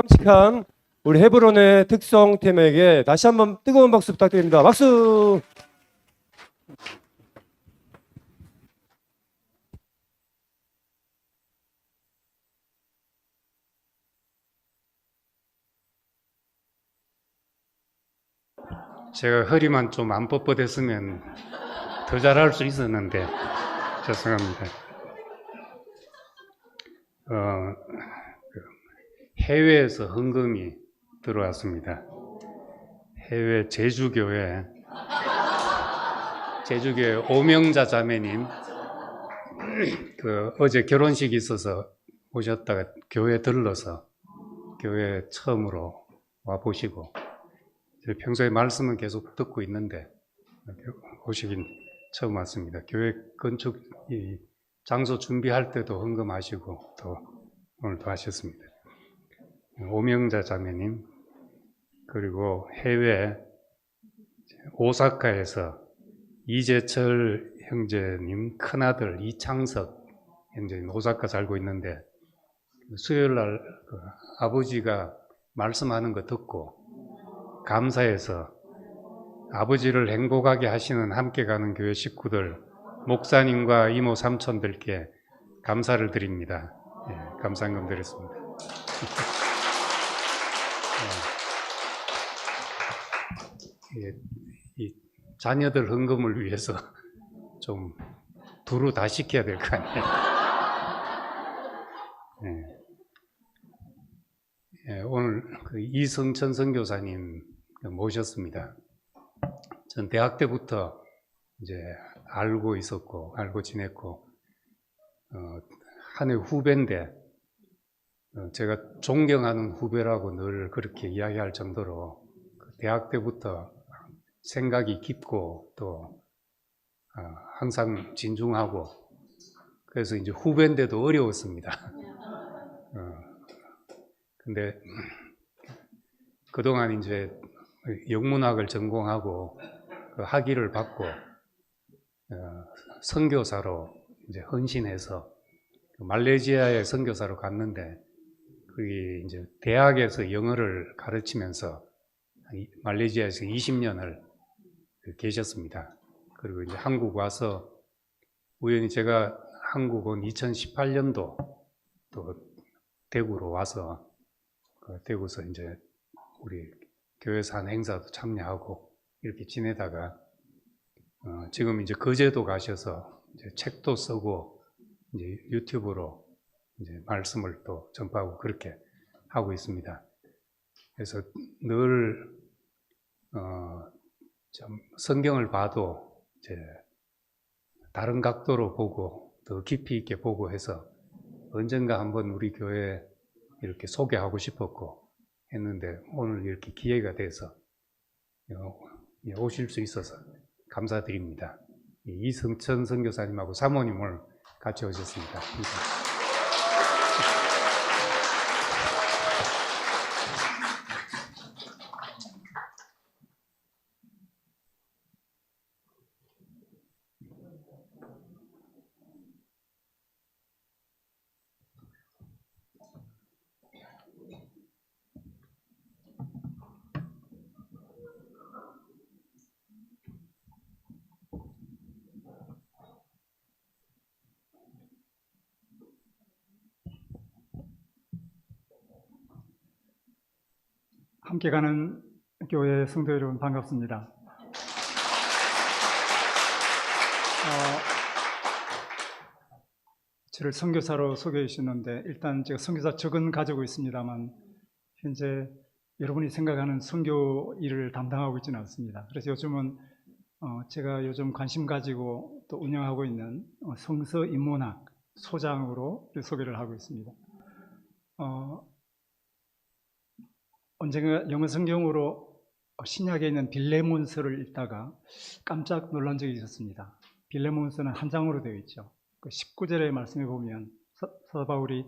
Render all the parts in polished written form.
깜찍한 우리 헤브론의 특성 팀에게 다시 한번 뜨거운 박수 부탁드립니다. 박수! 제가 허리만 좀 안 뻣뻣했으면 더 잘할 수 있었는데 죄송합니다. 해외에서 헌금이 들어왔습니다. 해외 제주교회 오명자 자매님 어제 결혼식이 있어서 오셨다가 교회 들러서 교회 처음으로 와 보시고 평소에 말씀은 계속 듣고 있는데 오시긴 처음 왔습니다. 교회 건축 장소 준비할 때도 헌금하시고 또 오늘도 하셨습니다. 오명자 자매님, 그리고 해외 오사카에서 이재철 형제님 큰아들 이창석 형제님 오사카 살고 있는데 수요일 날 아버지가 말씀하는 거 듣고 감사해서 아버지를 행복하게 하시는 함께 가는 교회 식구들, 목사님과 이모 삼촌들께 감사를 드립니다. 예, 감사한금 드렸습니다. 이 자녀들 헌금을 위해서 좀 두루 다 시켜야 될 거 아니에요. 예. 예, 오늘 이성천 선교사님 모셨습니다. 전 대학 때부터 이제 알고 있었고 알고 지냈고 한 해 후배인데 제가 존경하는 후배라고 늘 그렇게 이야기할 정도로 대학 때부터 생각이 깊고 또 항상 진중하고 그래서 이제 후배인데도 어려웠습니다. 근데 그동안 이제 영문학을 전공하고 학위를 받고 선교사로 이제 헌신해서 말레이시아에 선교사로 갔는데 그게 이제 대학에서 영어를 가르치면서 말레이시아에서 20년을 계셨습니다. 그리고 이제 한국 와서 우연히 제가 한국 온 2018년도 또 대구로 와서 대구에서 이제 우리 교회에서 한 행사도 참여하고 이렇게 지내다가 지금 이제 거제도 가셔서 이제 책도 쓰고 이제 유튜브로 이제 말씀을 또 전파하고 그렇게 하고 있습니다. 그래서 늘 좀 성경을 봐도 이제 다른 각도로 보고 더 깊이 있게 보고 해서 언젠가 한번 우리 교회 이렇게 소개하고 싶었고 했는데 오늘 이렇게 기회가 돼서 오실 수 있어서 감사드립니다. 이성천 선교사님하고 사모님을 같이 오셨습니다. 함께 가는 교회 성도 여러분 반갑습니다. 저를 선교사로 소개해 주셨는데 일단 제가 선교사 적은 가지고 있습니다만 현재 여러분이 생각하는 선교 일을 담당하고 있지는 않습니다. 그래서 요즘은 제가 요즘 관심 가지고 또 운영하고 있는 성서 인문학 소장으로 소개를 하고 있습니다. 언젠가 영어 성경으로 신약에 있는 빌레몬서를 읽다가 깜짝 놀란 적이 있었습니다. 빌레몬서는 한 장으로 되어 있죠. 그 19절의 말씀에 보면 사도 바울이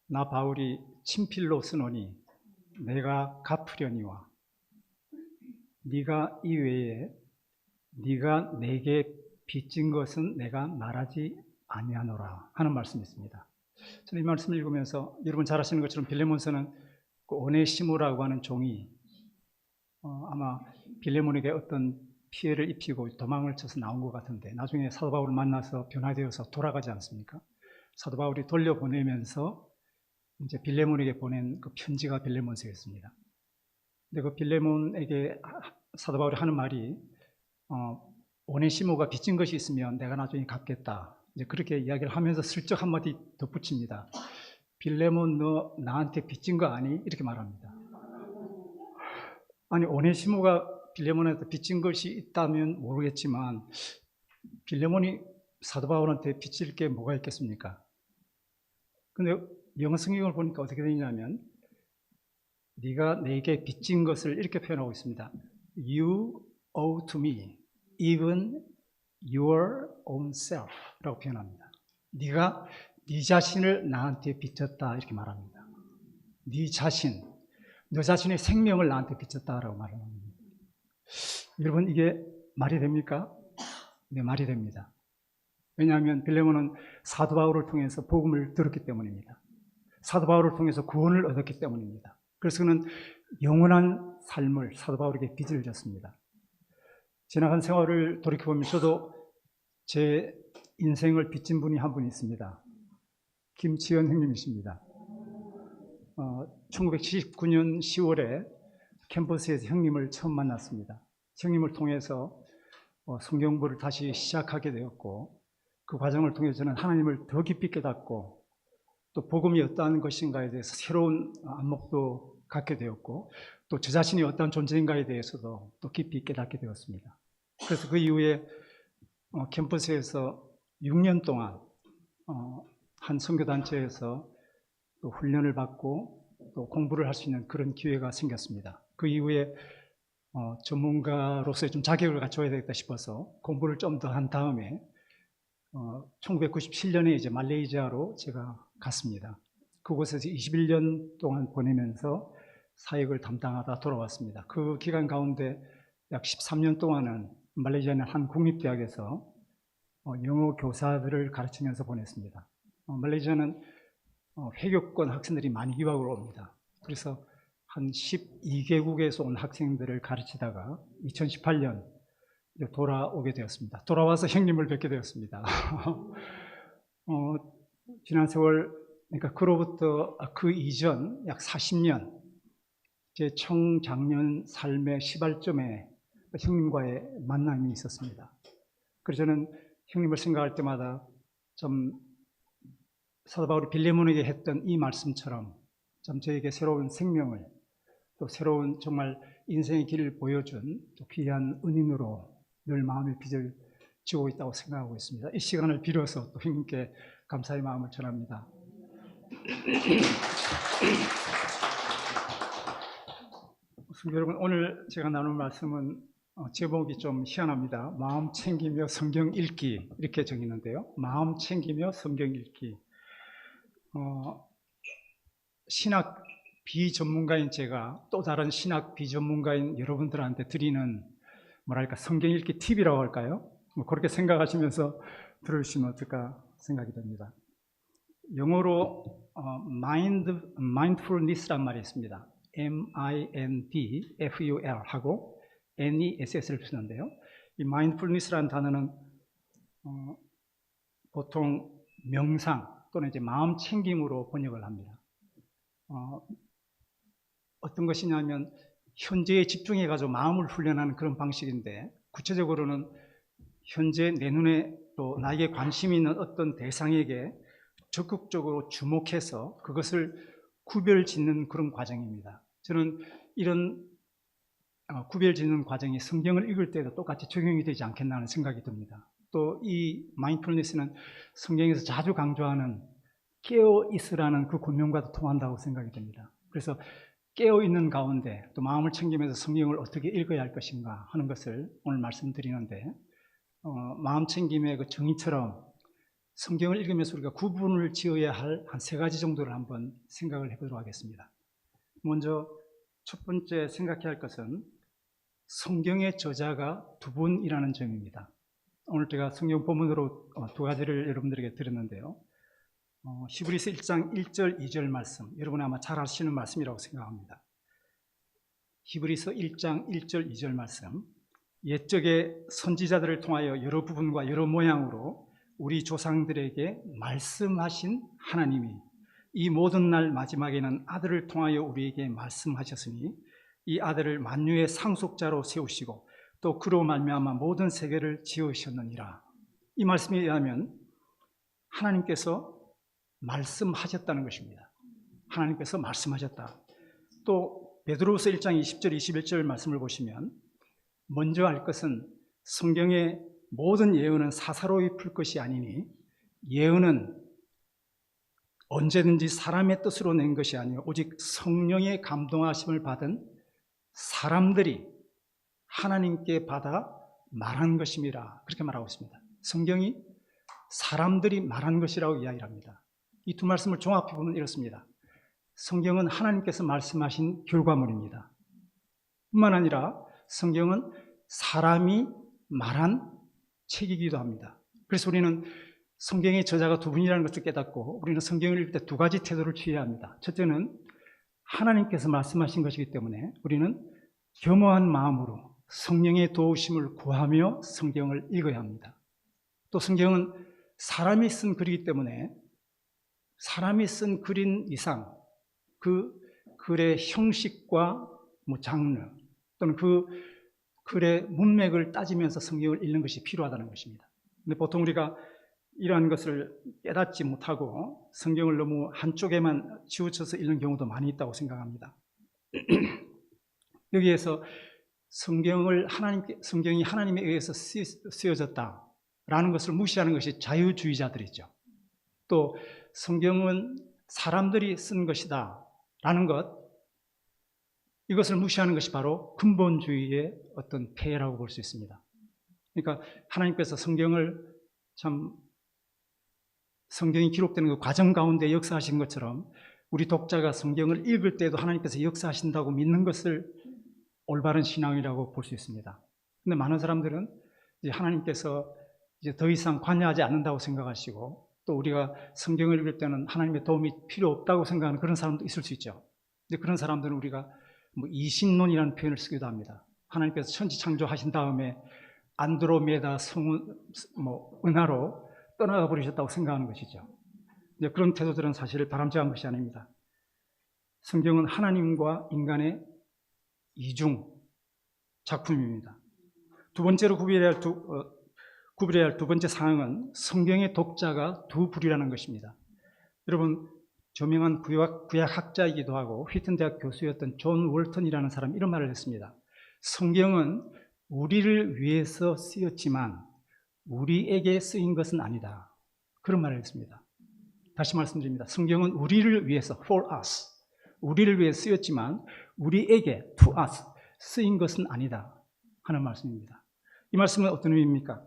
나 바울이 친필로 쓰노니 내가 갚으려니와 네가 이외에 네가 내게 빚진 것은 내가 말하지 아니하노라 하는 말씀이 있습니다. 저는 이 말씀을 읽으면서 여러분 잘 아시는 것처럼 빌레몬서는 그 오네시모라고 하는 종이 아마 빌레몬에게 어떤 피해를 입히고 도망을 쳐서 나온 것 같은데 나중에 사도 바울을 만나서 변화되어서 돌아가지 않습니까? 사도 바울이 돌려보내면서 이제 빌레몬에게 보낸 그 편지가 빌레몬서였습니다. 근데 그 빌레몬에게 사도 바울이 하는 말이 오네시모가 빚진 것이 있으면 내가 나중에 갚겠다. 이제 그렇게 이야기를 하면서 슬쩍 한마디 덧붙입니다. 빌레몬 너 나한테 빚진 거 아니? 이렇게 말합니다. 아니 오네시모가 빌레몬한테 빚진 것이 있다면 모르겠지만 빌레몬이 사도 바울한테 빚질 게 뭐가 있겠습니까? 근데 영어 성경을 보니까 어떻게 되냐면 네가 내게 빚진 것을 이렇게 표현하고 있습니다. You owe to me even your own self 라고 표현합니다. 네가 네 자신을 나한테 빚졌다 이렇게 말합니다. 네 자신, 너 자신의 생명을 나한테 빚졌다라고 말합니다. 여러분 이게 말이 됩니까? 네, 말이 됩니다. 왜냐하면 빌레몬은 사도 바울을 통해서 복음을 들었기 때문입니다. 사도 바울을 통해서 구원을 얻었기 때문입니다. 그래서 그는 영원한 삶을 사도 바울에게 빚을 졌습니다. 지나간 생활을 돌이켜보면 저도 제 인생을 빚진 분이 한 분 있습니다. 김치현 형님이십니다. 1979년 10월에 캠퍼스에서 형님을 처음 만났습니다. 형님을 통해서 성경 공부를 다시 시작하게 되었고 그 과정을 통해서 저는 하나님을 더 깊이 깨닫고 또 복음이 어떠한 것인가에 대해서 새로운 안목도 갖게 되었고 또 저 자신이 어떠한 존재인가에 대해서도 또 깊이 깨닫게 되었습니다. 그래서 그 이후에 캠퍼스에서 6년 동안 한 선교단체에서 또 훈련을 받고 또 공부를 할 수 있는 그런 기회가 생겼습니다. 그 이후에 전문가로서의 좀 자격을 갖춰야 되겠다 싶어서 공부를 좀 더 한 다음에 1997년에 이제 말레이시아로 제가 갔습니다. 그곳에서 21년 동안 보내면서 사역을 담당하다 돌아왔습니다. 그 기간 가운데 약 13년 동안은 말레이시아의 한 국립대학에서 영어 교사들을 가르치면서 보냈습니다. 말레이시아는 회교권 학생들이 많이 유학을 옵니다. 그래서 한 12개국에서 온 학생들을 가르치다가 2018년 돌아오게 되었습니다. 돌아와서 형님을 뵙게 되었습니다. 지난 세월, 그러니까 그로부터 그 이전 약 40년 제 청장년 삶의 시발점에 형님과의 만남이 있었습니다. 그래서 저는 형님을 생각할 때마다 좀 사도 바울이 빌레몬에게 했던 이 말씀처럼 좀 저에게 새로운 생명을 또 새로운 정말 인생의 길을 보여준 또 귀한 은인으로 늘 마음의 빚을 지고 있다고 생각하고 있습니다. 이 시간을 빌어서 또 형님께 감사의 마음을 전합니다. 여러분 오늘 제가 나눌 말씀은 제목이 좀 희한합니다. 마음 챙기며 성경 읽기 이렇게 정했는데요. 마음 챙기며 성경 읽기. 신학 비전문가인 제가 또 다른 신학 비전문가인 여러분들한테 드리는 뭐랄까 성경 읽기 팁이라고 할까요? 그렇게 생각하시면서 들어주시면 어떨까 생각이 됩니다. 영어로 mindfulness란 말이 있습니다. mindful 하고 ness를 쓰는데요. 이 mindfulness라는 단어는 보통 명상 또는 이제 마음 챙김으로 번역을 합니다. 어떤 것이냐면 현재에 집중해가지고 마음을 훈련하는 그런 방식인데 구체적으로는 현재 내 눈에 또 나에게 관심 있는 어떤 대상에게 적극적으로 주목해서 그것을 구별짓는 그런 과정입니다. 저는 이런 구별짓는 과정이 성경을 읽을 때도 똑같이 적용이 되지 않겠나 하는 생각이 듭니다. 또 이 마인드풀니스는 성경에서 자주 강조하는 깨어있으라는 그 권면과도 통한다고 생각이 됩니다. 그래서 깨어있는 가운데 또 마음을 챙기면서 성경을 어떻게 읽어야 할 것인가 하는 것을 오늘 말씀드리는데 마음 챙김의 그 정의처럼 성경을 읽으면서 우리가 구분을 지어야 할 한 3가지 정도를 한번 생각을 해보도록 하겠습니다. 먼저 첫 번째 생각해야 할 것은 성경의 저자가 2분이라는 점입니다. 오늘 제가 성경 본문으로 2가지를 여러분들에게 드렸는데요. 히브리서 1장 1절 2절 말씀, 여러분이 아마 잘 아시는 말씀이라고 생각합니다. 히브리서 1장 1절 2절 말씀, 옛적의 선지자들을 통하여 여러 부분과 여러 모양으로 우리 조상들에게 말씀하신 하나님이 이 모든 날 마지막에는 아들을 통하여 우리에게 말씀하셨으니 이 아들을 만유의 상속자로 세우시고 또 그로 말미암아 모든 세계를 지으셨느니라. 이 말씀에 의하면 하나님께서 말씀하셨다는 것입니다. 하나님께서 말씀하셨다. 또 베드로후서 1장 20절 21절 말씀을 보시면 먼저 알 것은 성경의 모든 예언은 사사로이 풀 것이 아니니 예언은 언제든지 사람의 뜻으로 낸 것이 아니요 오직 성령의 감동하심을 받은 사람들이 하나님께 받아 말한 것임이라, 그렇게 말하고 있습니다. 성경이 사람들이 말한 것이라고 이야기합니다. 이 두 말씀을 종합해 보면 이렇습니다. 성경은 하나님께서 말씀하신 결과물입니다. 뿐만 아니라 성경은 사람이 말한 책이기도 합니다. 그래서 우리는 성경의 저자가 두 분이라는 것을 깨닫고 우리는 성경을 읽을 때 두 가지 태도를 취해야 합니다. 첫째는 하나님께서 말씀하신 것이기 때문에 우리는 겸허한 마음으로 성령의 도우심을 구하며 성경을 읽어야 합니다. 또 성경은 사람이 쓴 글이기 때문에 사람이 쓴 글인 이상 그 글의 형식과 장르 또는 그 글의 문맥을 따지면서 성경을 읽는 것이 필요하다는 것입니다. 근데 보통 우리가 이러한 것을 깨닫지 못하고 성경을 너무 한쪽에만 치우쳐서 읽는 경우도 많이 있다고 생각합니다. 여기에서 성경이 하나님에 의해서 쓰여졌다라는 것을 무시하는 것이 자유주의자들이죠. 또 성경은 사람들이 쓴 것이다 라는 것, 이것을 무시하는 것이 바로 근본주의의 어떤 폐해라고 볼 수 있습니다. 그러니까 하나님께서 성경이 기록되는 그 과정 가운데 역사하신 것처럼 우리 독자가 성경을 읽을 때도 하나님께서 역사하신다고 믿는 것을 올바른 신앙이라고 볼 수 있습니다. 근데 많은 사람들은 이제 하나님께서 이제 더 이상 관여하지 않는다고 생각하시고 또 우리가 성경을 읽을 때는 하나님의 도움이 필요 없다고 생각하는 그런 사람도 있을 수 있죠. 근데 그런 사람들은 우리가 이신론이라는 표현을 쓰기도 합니다. 하나님께서 천지 창조하신 다음에 안드로메다 은하로 떠나가 버리셨다고 생각하는 것이죠. 근데 그런 태도들은 사실 바람직한 것이 아닙니다. 성경은 하나님과 인간의 이중 작품입니다. 두 번째로 구별해야 할 두 번째 사항은 성경의 독자가 두 부류라는 것입니다. 여러분, 저명한 구약학자이기도 하고 휘튼 대학 교수였던 존 월턴이라는 사람이 이런 말을 했습니다. 성경은 우리를 위해서 쓰였지만 우리에게 쓰인 것은 아니다. 그런 말을 했습니다. 다시 말씀드립니다. 성경은 우리를 위해서, for us, 우리를 위해 쓰였지만 우리에게, to us, 쓰인 것은 아니다 하는 말씀입니다. 이 말씀은 어떤 의미입니까?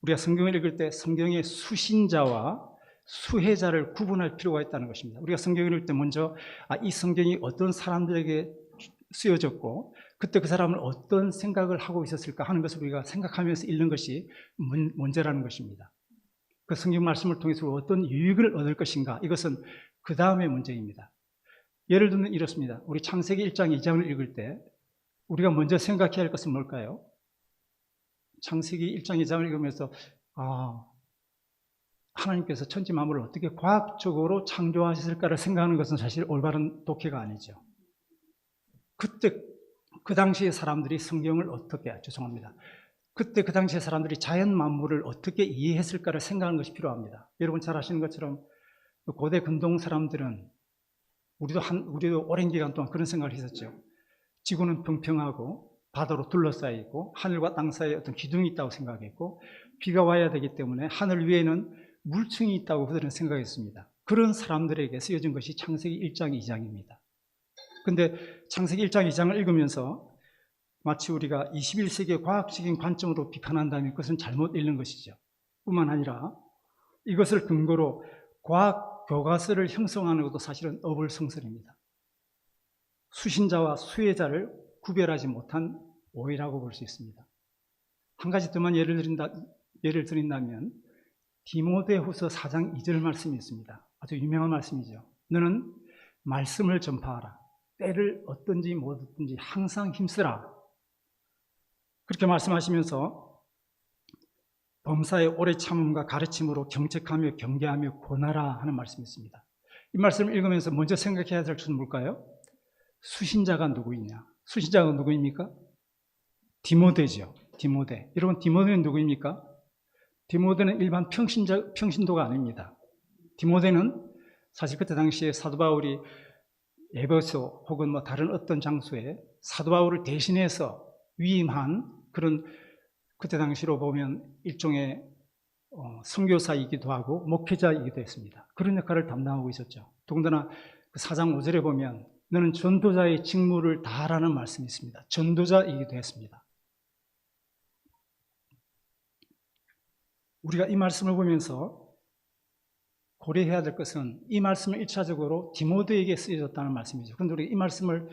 우리가 성경을 읽을 때 성경의 수신자와 수혜자를 구분할 필요가 있다는 것입니다. 우리가 성경을 읽을 때 먼저 이 성경이 어떤 사람들에게 쓰여졌고 그때 그 사람은 어떤 생각을 하고 있었을까 하는 것을 우리가 생각하면서 읽는 것이 문제라는 것입니다. 그 성경 말씀을 통해서 어떤 유익을 얻을 것인가, 이것은 그 다음의 문제입니다. 예를 들면 이렇습니다. 우리 창세기 1장 2장을 읽을 때 우리가 먼저 생각해야 할 것은 뭘까요? 창세기 1장 2장을 읽으면서 하나님께서 천지 만물을 어떻게 과학적으로 창조하셨을까를 생각하는 것은 사실 올바른 독해가 아니죠. 그때 그 당시의 사람들이 성경을 그때 그 당시의 사람들이 자연 만물을 어떻게 이해했을까를 생각하는 것이 필요합니다. 여러분 잘 아시는 것처럼 고대 근동 사람들은 우리도 오랜 기간 동안 그런 생각을 했었죠. 지구는 평평하고 바다로 둘러싸여 있고 하늘과 땅 사이에 어떤 기둥이 있다고 생각했고 비가 와야 되기 때문에 하늘 위에는 물층이 있다고 그들은 생각했습니다. 그런 사람들에게 쓰여진 것이 창세기 1장 2장입니다. 그런데 창세기 1장 2장을 읽으면서 마치 우리가 21세기의 과학적인 관점으로 비판한다면 그것은 잘못 읽는 것이죠. 뿐만 아니라 이것을 근거로 과학 교과서를 형성하는 것도 사실은 어불성설입니다. 수신자와 수혜자를 구별하지 못한 오해라고 볼 수 있습니다. 한 가지 더만 예를 드린다면 디모데후서 4장 2절 말씀이 있습니다. 아주 유명한 말씀이죠. 너는 말씀을 전파하라. 때를 어떤지 못 어떤지 항상 힘쓰라. 그렇게 말씀하시면서 범사의 오래 참음과 가르침으로 경책하며 경계하며 권하라 하는 말씀이 있습니다. 이 말씀을 읽으면서 먼저 생각해야 될 것은 뭘까요? 수신자가 누구이냐? 수신자가 누구입니까? 디모데죠. 디모데. 여러분, 디모데는 누구입니까? 디모데는 일반 평신도가 아닙니다. 디모데는 사실 그때 당시에 사도 바울이 에베소 혹은 뭐 다른 어떤 장소에 사도 바울을 대신해서 위임한 그런, 그때 당시로 보면 일종의 선교사이기도 하고 목회자이기도 했습니다. 그런 역할을 담당하고 있었죠. 더군다나 그 4장 5절에 보면 너는 전도자의 직무를 다하라는 말씀이 있습니다. 전도자이기도 했습니다. 우리가 이 말씀을 보면서 고려해야 될 것은 이 말씀을 1차적으로 디모데에게 쓰여졌다는 말씀이죠. 그런데 우리가 이 말씀을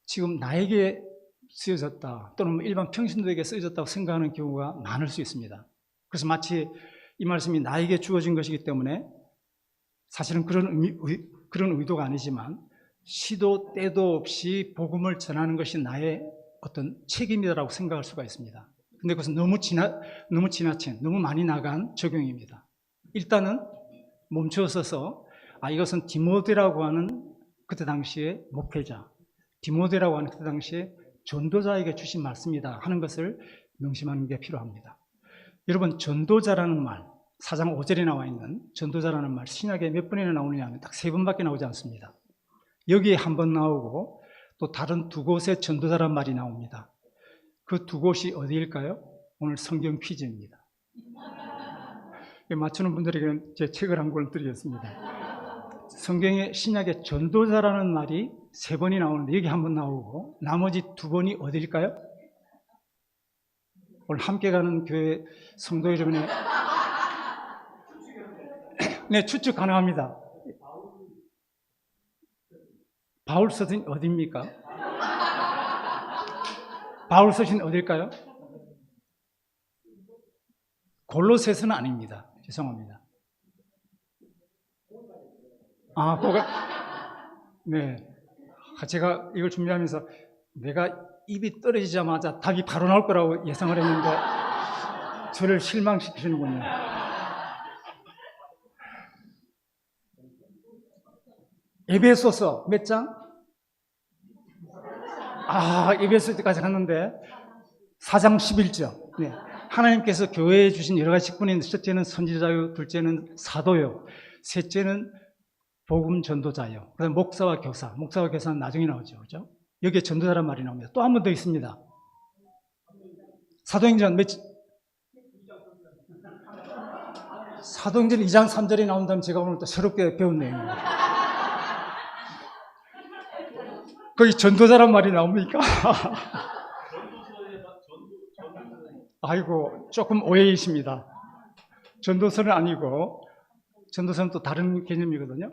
지금 나에게 쓰여졌다 또는 일반 평신도에게 쓰여졌다고 생각하는 경우가 많을 수 있습니다. 그래서 마치 이 말씀이 나에게 주어진 것이기 때문에 사실은 그런 의도가 아니지만 시도 때도 없이 복음을 전하는 것이 나의 어떤 책임이라고 생각할 수가 있습니다. 근데 그것은 너무 지나친, 너무 많이 나간 적용입니다. 일단은 멈춰서서 이것은 디모데라고 하는 그때 당시에 목회자, 디모데라고 하는 그때 당시에 전도자에게 주신 말씀이다 하는 것을 명심하는 게 필요합니다. 여러분, 전도자라는 말, 4장 5절에 나와 있는 전도자라는 말, 신약에 몇 번이나 나오느냐 하면 딱 3번밖에 나오지 않습니다. 여기에 한 번 나오고 또 다른 2곳에 전도자란 말이 나옵니다. 그 2곳이 어디일까요? 오늘 성경 퀴즈입니다. 맞추는 분들에게는 제 책을 한 권 드리겠습니다. 성경에 신약에 전도자라는 말이 3번이 나오는데 여기 한 번 나오고 나머지 2번이 어디일까요? 오늘 함께 가는 교회 성도 여러분의 네, 추측 가능합니다. 바울 서신 어디입니까? 바울 서신 어딜까요? 골로새서는 아닙니다. 죄송합니다. 네. 제가 이걸 준비하면서 내가 입이 떨어지자마자 답이 바로 나올 거라고 예상을 했는데 저를 실망시키시는군요. 에베소서 몇 장? 에베소서까지 갔는데 4장 11절. 네. 하나님께서 교회에 주신 여러 가지 직분인데 첫째는 선지자요, 둘째는 사도요, 셋째는 복음 전도자요. 그다음 목사와 교사는 나중에 나오죠, 그렇죠? 여기에 전도자란 말이 나옵니다. 또 한 번 더 있습니다. 사도행전 2장 3절에 나온다면 제가 오늘 또 새롭게 배운 내용입니다. 거기 전도자란 말이 나옵니까? 아이고, 조금 오해이십니다. 전도서는 아니고, 전도서는 또 다른 개념이거든요.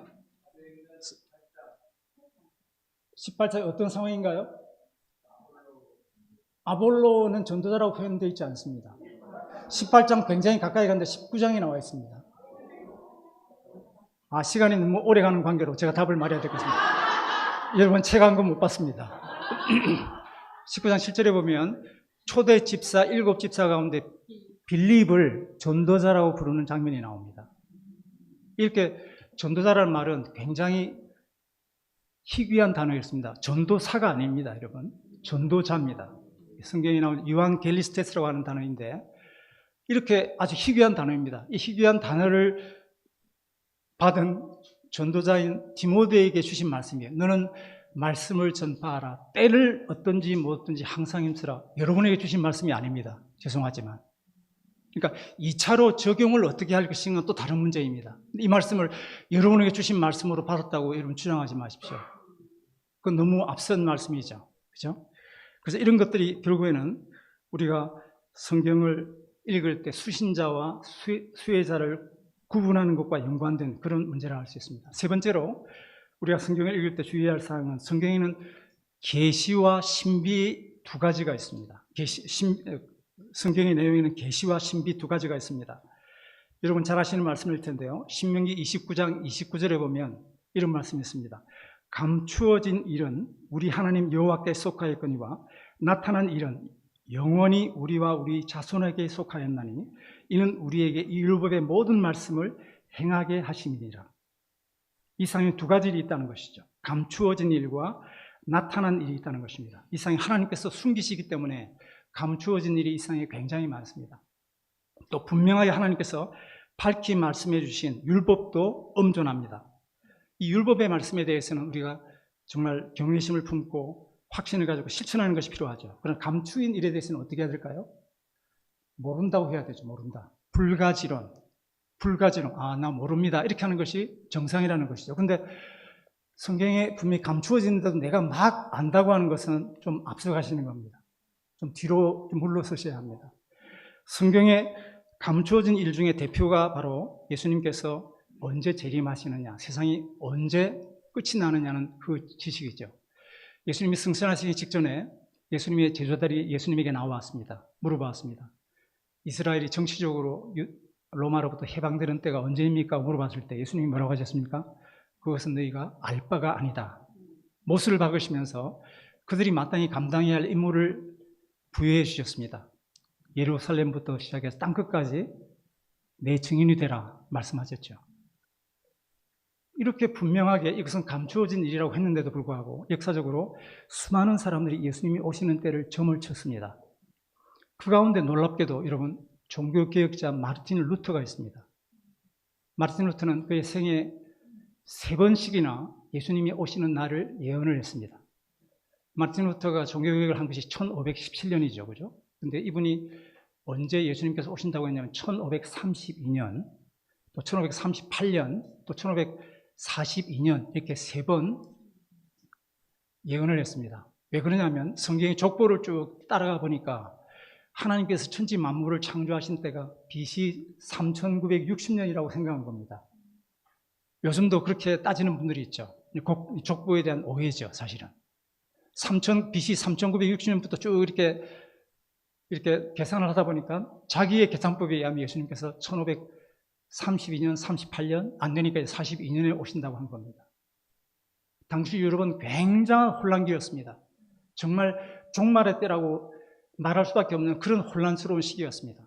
18장 어떤 상황인가요? 아볼로는 전도자라고 표현되어 있지 않습니다. 18장 굉장히 가까이 갔는데 19장에 나와 있습니다. 시간이 너무 오래 가는 관계로 제가 답을 말해야 될 것 같습니다. 여러분, 책 한 권 못 봤습니다. 19장 7절에 보면 초대 집사 7집사 가운데 빌립을 전도자라고 부르는 장면이 나옵니다. 이렇게 전도자라는 말은 굉장히 희귀한 단어였습니다. 전도사가 아닙니다, 여러분. 전도자입니다. 성경에 나오는 유앙겔리스테스라고 하는 단어인데 이렇게 아주 희귀한 단어입니다. 이 희귀한 단어를 받은 전도자인 디모데에게 주신 말씀이에요. 너는 말씀을 전파하라. 때를 어떤지 못 어떤지 항상 힘쓰라. 여러분에게 주신 말씀이 아닙니다. 죄송하지만. 그러니까 2차로 적용을 어떻게 할 것인가 또 다른 문제입니다. 이 말씀을 여러분에게 주신 말씀으로 받았다고 여러분 주장하지 마십시오. 그건 너무 앞선 말씀이죠. 그죠? 그래서 이런 것들이 결국에는 우리가 성경을 읽을 때 수신자와 수혜자를 구분하는 것과 연관된 그런 문제를 알 수 있습니다. 세 번째로 우리가 성경을 읽을 때 주의해야 할 사항은 성경에는 계시와 신비 두 가지가 있습니다. 성경의 내용에는 계시와 신비 두 가지가 있습니다. 여러분 잘 아시는 말씀일 텐데요. 신명기 29장 29절에 보면 이런 말씀이 있습니다. 감추어진 일은 우리 하나님 여호와께 속하였거니와 나타난 일은 영원히 우리와 우리 자손에게 속하였나니 이는 우리에게 이 율법의 모든 말씀을 행하게 하심이니라. 이 상에 두 가지 일이 있다는 것이죠. 감추어진 일과 나타난 일이 있다는 것입니다. 이 상에 하나님께서 숨기시기 때문에 감추어진 일이 이 상에 굉장히 많습니다. 또 분명하게 하나님께서 밝히 말씀해 주신 율법도 엄존합니다. 이 율법의 말씀에 대해서는 우리가 정말 경외심을 품고 확신을 가지고 실천하는 것이 필요하죠. 그러나 감추인 일에 대해서는 어떻게 해야 될까요? 모른다고 해야 되죠. 모른다. 불가지론. 나 모릅니다. 이렇게 하는 것이 정상이라는 것이죠. 근데 성경에 분명히 감추어지는데도 내가 막 안다고 하는 것은 좀 앞서가시는 겁니다. 좀 뒤로 물러서셔야 합니다. 성경에 감추어진 일 중에 대표가 바로 예수님께서 언제 재림하시느냐, 세상이 언제 끝이 나느냐는 그 지식이죠. 예수님이 승천하시기 직전에 예수님의 제자들이 예수님에게 나왔습니다. 물어봤습니다. 이스라엘이 정치적으로 로마로부터 해방되는 때가 언제입니까? 물어봤을 때 예수님이 뭐라고 하셨습니까? 그것은 너희가 알 바가 아니다. 못을 박으시면서 그들이 마땅히 감당해야 할 임무를 부여해 주셨습니다. 예루살렘부터 시작해서 땅끝까지 내 증인이 되라 말씀하셨죠. 이렇게 분명하게 이것은 감추어진 일이라고 했는데도 불구하고 역사적으로 수많은 사람들이 예수님이 오시는 때를 점을 쳤습니다. 그 가운데 놀랍게도 여러분 종교개혁자 마르틴 루터가 있습니다. 마르틴 루터는 그의 생애 3번씩이나 예수님이 오시는 날을 예언을 했습니다. 마르틴 루터가 종교개혁을 한 것이 1517년이죠. 그죠? 근데 이분이 언제 예수님께서 오신다고 했냐면 1532년, 또 1538년, 또 1542년 이렇게 3번 예언을 했습니다. 왜 그러냐면 성경의 족보를 쭉 따라가 보니까 하나님께서 천지 만물을 창조하신 때가 BC 3960년이라고 생각한 겁니다. 요즘도 그렇게 따지는 분들이 있죠. 족보에 대한 오해죠, 사실은. BC 3960년부터 쭉 이렇게 계산을 하다 보니까 자기의 계산법에 의하면 예수님께서 1532년, 38년, 안 되니까 42년에 오신다고 한 겁니다. 당시 유럽은 굉장한 혼란기였습니다. 정말 종말의 때라고 말할 수밖에 없는 그런 혼란스러운 시기였습니다.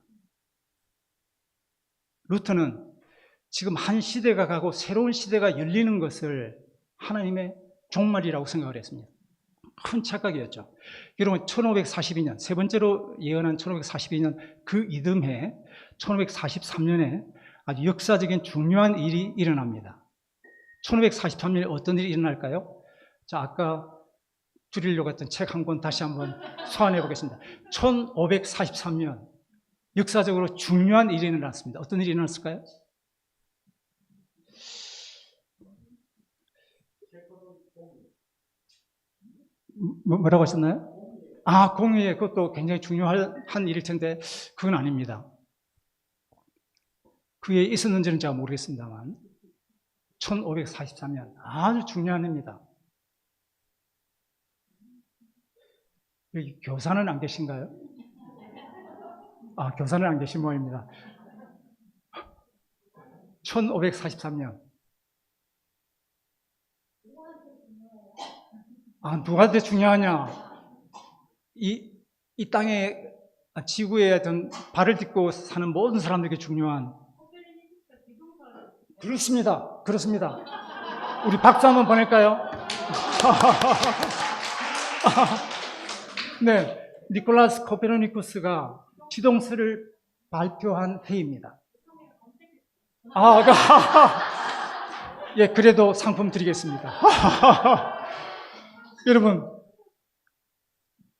루터는 지금 한 시대가 가고 새로운 시대가 열리는 것을 하나님의 종말이라고 생각을 했습니다. 큰 착각이었죠. 여러분 1542년, 세 번째로 예언한 1542년 그 이듬해 1543년에 아주 역사적인 중요한 일이 일어납니다. 1543년에 어떤 일이 일어날까요? 자, 아까 드리려고 했던 책 한 권 다시 한번 소환해 보겠습니다. 1543년 역사적으로 중요한 일이 일어났습니다. 어떤 일이 일어났을까요? 뭐라고 하셨나요? 공의회, 그것도 굉장히 중요한 일일 텐데 그건 아닙니다. 그게 있었는지는 제가 모르겠습니다만 1543년 아주 중요한 해입니다. 여기 교사는 안 계신가요? 교사는 안 계신 모양입니다. 1543년. 누구한테 중요하냐? 이 땅에, 지구에 어떤 발을 딛고 사는 모든 사람들에게 중요한. 그렇습니다. 우리 박수 한번 보낼까요? 네, 니콜라스 코페르니쿠스가 지동설을 발표한 해입니다. 예, 그래도 상품 드리겠습니다. 여러분,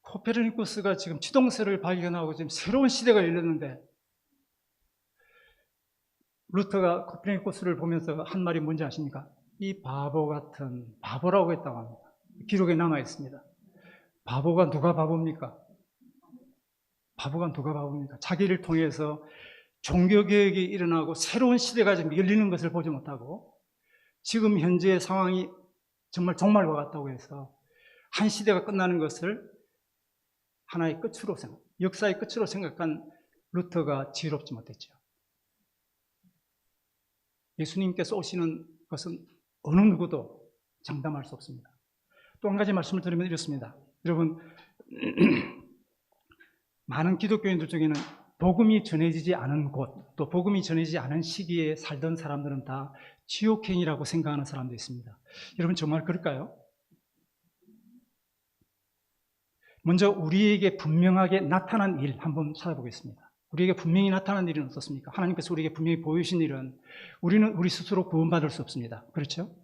코페르니쿠스가 지금 지동설을 발견하고 지금 새로운 시대가 열렸는데 루터가 코페르니쿠스를 보면서 한 말이 뭔지 아십니까? 이 바보 같은, 바보라고 했다고 합니다. 기록에 남아 있습니다. 바보가 누가 바보입니까? 자기를 통해서 종교개혁이 일어나고 새로운 시대가 지금 열리는 것을 보지 못하고 지금 현재의 상황이 정말 종말과 같다고 해서 한 시대가 끝나는 것을 하나의 끝으로 역사의 끝으로 생각한 루터가 지혜롭지 못했죠. 예수님께서 오시는 것은 어느 누구도 장담할 수 없습니다. 또 한 가지 말씀을 드리면 이렇습니다. 여러분, 많은 기독교인들 중에는 복음이 전해지지 않은 곳, 또 복음이 전해지지 않은 시기에 살던 사람들은 다 지옥행이라고 생각하는 사람도 있습니다. 여러분, 정말 그럴까요? 먼저 우리에게 분명하게 나타난 일 한번 찾아보겠습니다. 우리에게 분명히 나타난 일은 어떻습니까? 하나님께서 우리에게 분명히 보여주신 일은 우리는 우리 스스로 구원받을 수 없습니다. 그렇죠?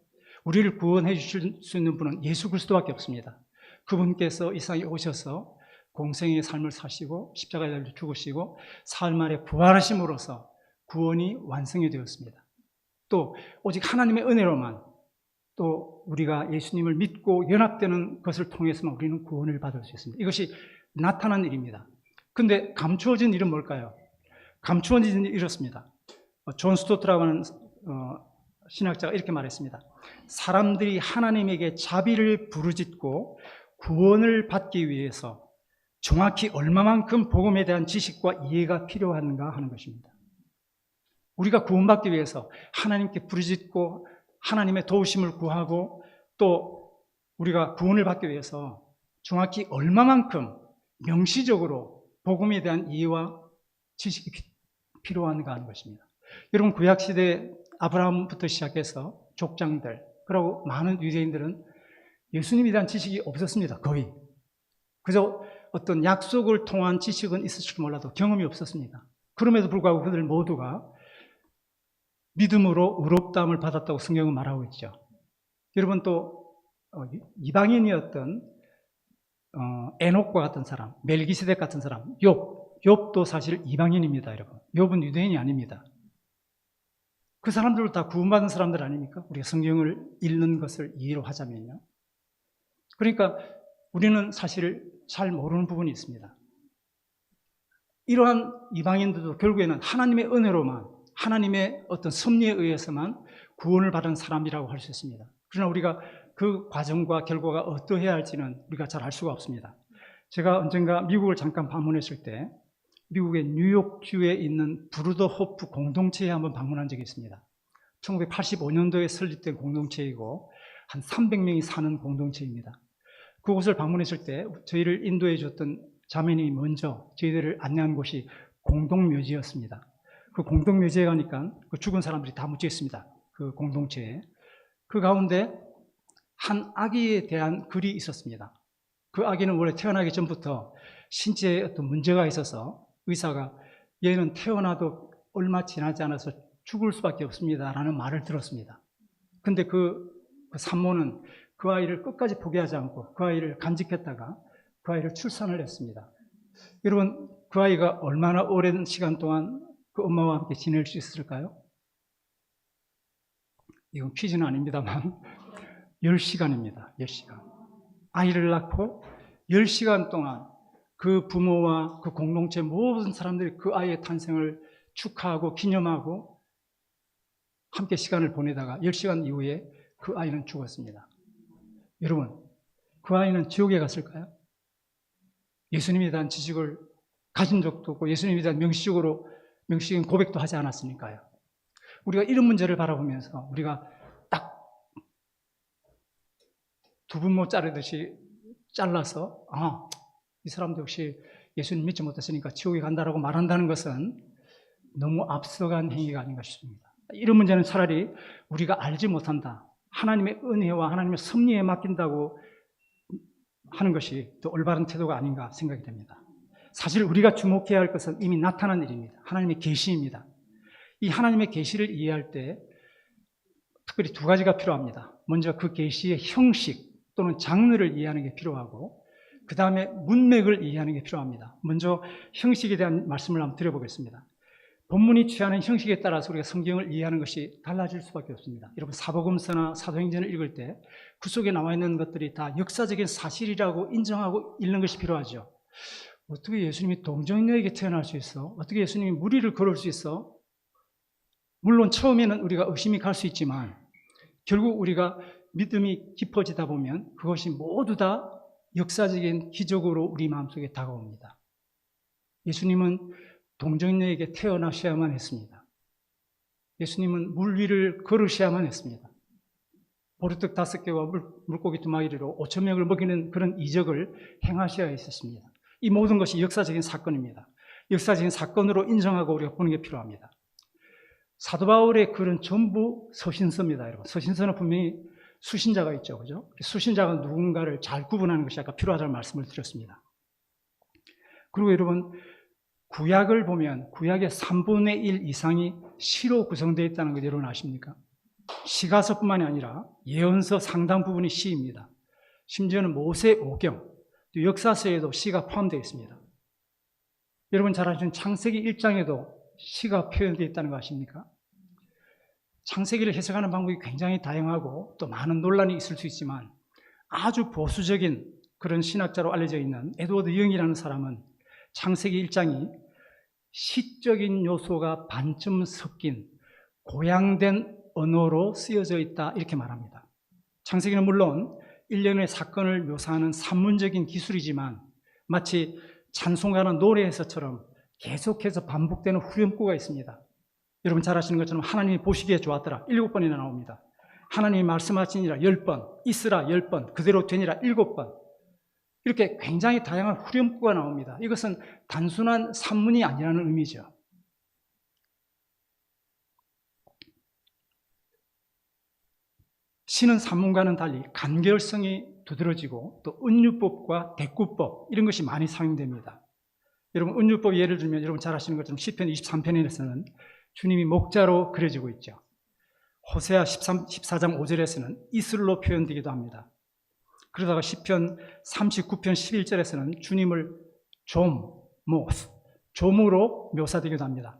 우리를 구원해 주실 수 있는 분은 예수 그리스도밖에 없습니다. 그분께서 이 세상에 오셔서 공생의 삶을 사시고 십자가에 달려 죽으시고 사흘 만에 부활하심으로써 구원이 완성이 되었습니다. 또 오직 하나님의 은혜로만 또 우리가 예수님을 믿고 연합되는 것을 통해서만 우리는 구원을 받을 수 있습니다. 이것이 나타난 일입니다. 근데 감추어진 일은 뭘까요? 감추어진 일은 이렇습니다. 존 스토트라고 하는 신학자가 이렇게 말했습니다. 사람들이 하나님에게 자비를 부르짖고 구원을 받기 위해서 정확히 얼마만큼 복음에 대한 지식과 이해가 필요한가 하는 것입니다. 우리가 구원받기 위해서 하나님께 부르짖고 하나님의 도우심을 구하고 또 우리가 구원을 받기 위해서 정확히 얼마만큼 명시적으로 복음에 대한 이해와 지식이 필요한가 하는 것입니다. 여러분, 구약시대 아브라함부터 시작해서 족장들, 그리고 많은 유대인들은 예수님에 대한 지식이 없었습니다. 거의. 그저 어떤 약속을 통한 지식은 있을지 몰라도 경험이 없었습니다. 그럼에도 불구하고 그들 모두가 믿음으로 의롭다함을 받았다고 성경은 말하고 있죠. 여러분, 또 이방인이었던 에녹과 같은 사람, 멜기세덱 같은 사람, 욥도 사실 이방인입니다. 여러분, 욥은 유대인이 아닙니다. 그 사람들도 다 구원받은 사람들 아닙니까? 우리가 성경을 읽는 것을 이해로 하자면요. 그러니까 우리는 사실 잘 모르는 부분이 있습니다. 이러한 이방인들도 결국에는 하나님의 은혜로만, 하나님의 어떤 섭리에 의해서만 구원을 받은 사람이라고 할 수 있습니다. 그러나 우리가 그 과정과 결과가 어떠해야 할지는 우리가 잘 알 수가 없습니다. 제가 언젠가 미국을 잠깐 방문했을 때 미국의 뉴욕주에 있는 브루더 호프 공동체에 한번 방문한 적이 있습니다. 1985년도에 설립된 공동체이고 한 300명이 사는 공동체입니다. 그곳을 방문했을 때 저희를 인도해 줬던 자매님이 먼저 저희들을 안내한 곳이 공동묘지였습니다. 그 공동묘지에 가니까 그 죽은 사람들이 다 묻혀 있습니다. 그 공동체에. 그 가운데 한 아기에 대한 글이 있었습니다. 그 아기는 원래 태어나기 전부터 신체에 어떤 문제가 있어서 의사가 얘는 태어나도 얼마 지나지 않아서 죽을 수밖에 없습니다 라는 말을 들었습니다. 근데 그 산모는 그 아이를 끝까지 포기하지 않고 그 아이를 간직했다가 그 아이를 출산을 했습니다. 여러분, 그 아이가 얼마나 오랜 시간 동안 그 엄마와 함께 지낼 수 있을까요? 이건 퀴즈는 아닙니다만 10시간입니다. 10시간. 아이를 낳고 10시간 동안 그 부모와 그 공동체 모든 사람들이 그 아이의 탄생을 축하하고 기념하고 함께 시간을 보내다가 10시간 이후에 그 아이는 죽었습니다. 여러분, 그 아이는 지옥에 갔을까요? 예수님에 대한 지식을 가진 적도 없고 예수님에 대한 명식적인 고백도 하지 않았으니까요. 우리가 이런 문제를 바라보면서 우리가 딱 두부모 자르듯이 잘라서 이 사람도 역시 예수님 믿지 못했으니까 지옥에 간다라고 말한다는 것은 너무 앞서간 행위가 아닌가 싶습니다. 이런 문제는 차라리 우리가 알지 못한다, 하나님의 은혜와 하나님의 섭리에 맡긴다고 하는 것이 더 올바른 태도가 아닌가 생각이 됩니다. 사실 우리가 주목해야 할 것은 이미 나타난 일입니다. 하나님의 계시입니다. 이 하나님의 계시를 이해할 때 특별히 두 가지가 필요합니다. 먼저 그 계시의 형식 또는 장르를 이해하는 게 필요하고 그 다음에 문맥을 이해하는 게 필요합니다. 먼저 형식에 대한 말씀을 한번 드려보겠습니다. 본문이 취하는 형식에 따라서 우리가 성경을 이해하는 것이 달라질 수밖에 없습니다. 여러분, 사복음서나 사도행전을 읽을 때 그 속에 나와 있는 것들이 다 역사적인 사실이라고 인정하고 읽는 것이 필요하죠. 어떻게 예수님이 동정녀에게 태어날 수 있어? 어떻게 예수님이 무리를 걸을 수 있어? 물론 처음에는 우리가 의심이 갈 수 있지만 결국 우리가 믿음이 깊어지다 보면 그것이 모두 다 역사적인 기적으로 우리 마음속에 다가옵니다. 예수님은 동정녀에게 태어나셔야만 했습니다. 예수님은 물 위를 걸으셔야만 했습니다. 보리떡 5개와 물고기 2마리로 5천 명을 먹이는 그런 이적을 행하셔야 했었습니다. 이 모든 것이 역사적인 사건입니다. 역사적인 사건으로 인정하고 우리가 보는 게 필요합니다. 사도 바울의 글은 전부 서신서입니다, 여러분. 서신서는 분명히 수신자가 있죠, 그죠? 수신자가 누군가를 잘 구분하는 것이 아까 필요하다는 말씀을 드렸습니다. 그리고 여러분, 구약을 보면 구약의 3분의 1 이상이 시로 구성되어 있다는 걸 여러분 아십니까? 시가서뿐만이 아니라 예언서 상당 부분이 시입니다. 심지어는 모세오경, 또 역사서에도 시가 포함되어 있습니다. 여러분 잘 아시는 창세기 1장에도 시가 표현되어 있다는 거 아십니까? 창세기를 해석하는 방법이 굉장히 다양하고 또 많은 논란이 있을 수 있지만 아주 보수적인 그런 신학자로 알려져 있는 에드워드 영이라는 사람은 창세기 1장이 시적인 요소가 반쯤 섞인 고양된 언어로 쓰여져 있다 이렇게 말합니다. 창세기는 물론 일련의 사건을 묘사하는 산문적인 기술이지만 마치 찬송가나 노래에서처럼 계속해서 반복되는 후렴구가 있습니다. 여러분 잘 아시는 것처럼 하나님이 보시기에 좋았더라 7번이나 나옵니다. 하나님이 말씀하시니라 10번, 있으라 10번, 그대로 되니라 7번. 이렇게 굉장히 다양한 후렴구가 나옵니다. 이것은 단순한 산문이 아니라는 의미죠. 시는 산문과는 달리 간결성이 두드러지고 또 은유법과 대꾸법 이런 것이 많이 사용됩니다. 여러분 은유법 예를 들면 여러분 잘 아시는 것처럼 시편 23편에서는 주님이 목자로 그려지고 있죠. 호세아 14장 5절에서는 이슬로 표현되기도 합니다. 그러다가 시편 39편 11절에서는 주님을 좀으로 묘사되기도 합니다.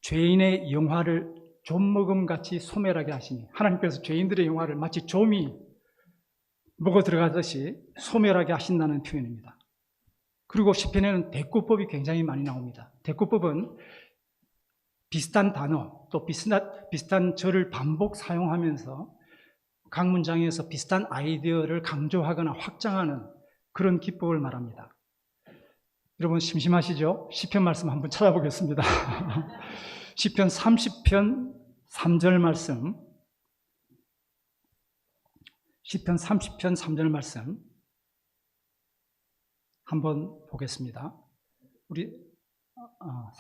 죄인의 영화를 좀먹음같이 소멸하게 하시니 하나님께서 죄인들의 영화를 마치 좀이 먹어 들어가듯이 소멸하게 하신다는 표현입니다. 그리고 시편에는 대꾸법이 굉장히 많이 나옵니다. 대꾸법은 비슷한 단어 또 비슷한 절을 반복 사용하면서 각 문장에서 비슷한 아이디어를 강조하거나 확장하는 그런 기법을 말합니다. 여러분 심심하시죠? 시편 말씀 한번 찾아보겠습니다. 시편 30편 3절 말씀, 시편 30편 3절 말씀 한번 보겠습니다. 우리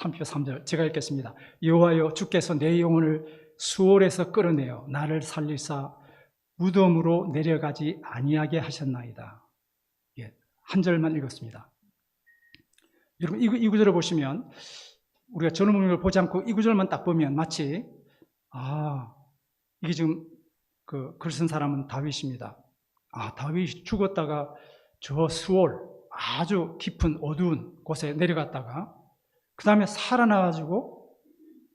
30편 3절 제가 읽겠습니다. 여호와여 주께서 내 영혼을 수월에서 끌어내어 나를 살리사 무덤으로 내려가지 아니하게 하셨나이다. 예, 한 절만 읽었습니다. 여러분 이 구절을 보시면 우리가 전후문을 보지 않고 이 구절만 딱 보면 마치 이게 지금 그 글 쓴 사람은 다윗입니다. 다윗이 죽었다가 저 수월 아주 깊은 어두운 곳에 내려갔다가 그 다음에 살아나가지고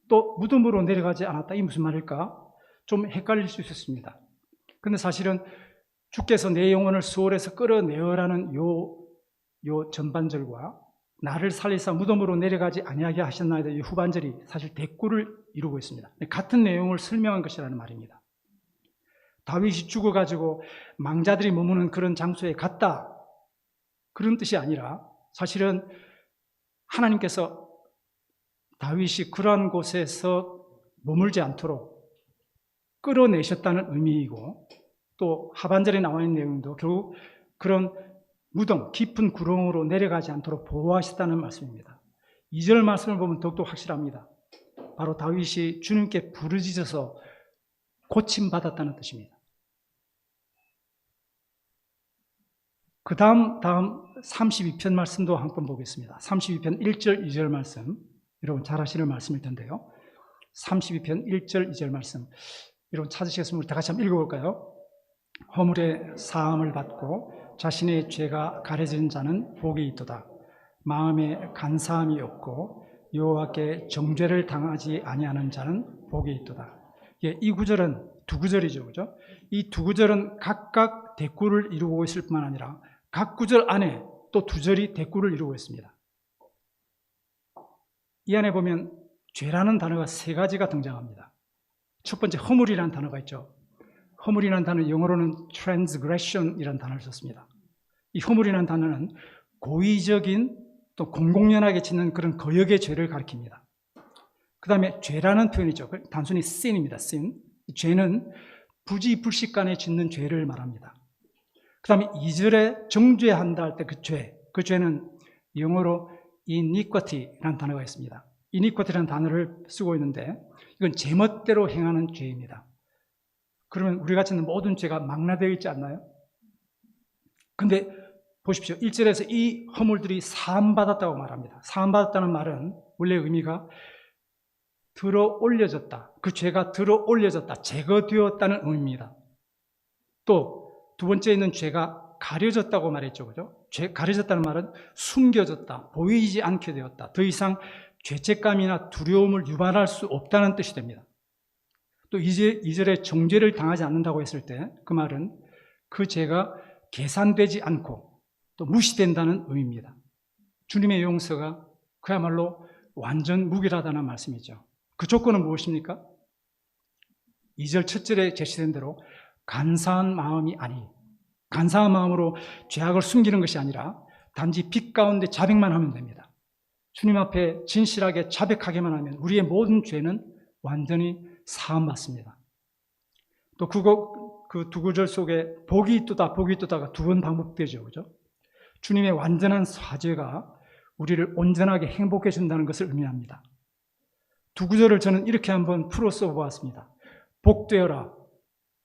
또 무덤으로 내려가지 않았다. 이 무슨 말일까? 좀 헷갈릴 수 있었습니다. 근데 사실은 주께서 내 영혼을 수월에서 끌어내어라는 요 전반절과 나를 살리사 무덤으로 내려가지 아니하게 하셨나이다. 이 후반절이 사실 대꾸를 이루고 있습니다. 같은 내용을 설명한 것이라는 말입니다. 다윗이 죽어가지고 망자들이 머무는 그런 장소에 갔다. 그런 뜻이 아니라 사실은 하나님께서 다윗이 그러한 곳에서 머물지 않도록 끌어내셨다는 의미이고 또 하반절에 나와 있는 내용도 결국 그런 무덤, 깊은 구렁으로 내려가지 않도록 보호하셨다는 말씀입니다. 2절 말씀을 보면 더욱더 확실합니다. 바로 다윗이 주님께 부르짖어서 고침받았다는 뜻입니다. 그 다음 32편 말씀도 한번 보겠습니다. 32편 1절, 2절 말씀. 여러분 잘 아시는 말씀일 텐데요. 32편 1절, 2절 말씀. 여러분 찾으시겠으면 우리 다 같이 한번 읽어볼까요? 허물의 사함을 받고 자신의 죄가 가려진 자는 복이 있도다. 마음에 간사함이 없고 여호와께 정죄를 당하지 아니하는 자는 복이 있도다. 예, 이 구절은 두 구절이죠, 그죠? 이 두 구절은 각각 대꾸를 이루고 있을 뿐만 아니라 각 구절 안에 또 두 절이 대꾸를 이루고 있습니다. 이 안에 보면 죄라는 단어가 세 가지가 등장합니다. 첫 번째 허물이라는 단어가 있죠. 허물이라는 단어는 영어로는 transgression이라는 단어를 썼습니다. 이 허물이라는 단어는 고의적인 또 공공연하게 짓는 그런 거역의 죄를 가리킵니다. 그 다음에 죄라는 표현이죠. 단순히 sin입니다. sin. 죄는 부지불식간에 짓는 죄를 말합니다. 그 다음에 2절에 정죄한다 할 때 그 죄는 영어로 iniquity라는 단어가 있습니다. iniquity라는 단어를 쓰고 있는데 이건 제멋대로 행하는 죄입니다. 그러면 우리 같이 있는 모든 죄가 망라되어 있지 않나요? 근데 보십시오. 1절에서 이 허물들이 사함받았다고 말합니다. 사함받았다는 말은 원래 의미가 들어 올려졌다. 그 죄가 들어 올려졌다. 제거되었다는 의미입니다. 또 두 번째 있는 죄가 가려졌다고 말했죠. 그죠? 가려졌다는 말은 숨겨졌다. 보이지 않게 되었다. 더 이상 죄책감이나 두려움을 유발할 수 없다는 뜻이 됩니다. 또 2절에 정죄를 당하지 않는다고 했을 때 그 말은 그 죄가 계산되지 않고 또 무시된다는 의미입니다. 주님의 용서가 그야말로 완전 무결하다는 말씀이죠. 그 조건은 무엇입니까? 2절 첫 절에 제시된 대로 간사한 마음이 간사한 마음으로 죄악을 숨기는 것이 아니라 단지 빛 가운데 자백만 하면 됩니다. 주님 앞에 진실하게 자백하기만 하면 우리의 모든 죄는 완전히 사함받습니다. 또 그 두 구절 속에 복이 있도다가 두 번 반복되죠. 그죠? 주님의 완전한 사죄가 우리를 온전하게 행복해 준다는 것을 의미합니다. 두 구절을 저는 이렇게 한번 풀어 써보았습니다. 복되어라.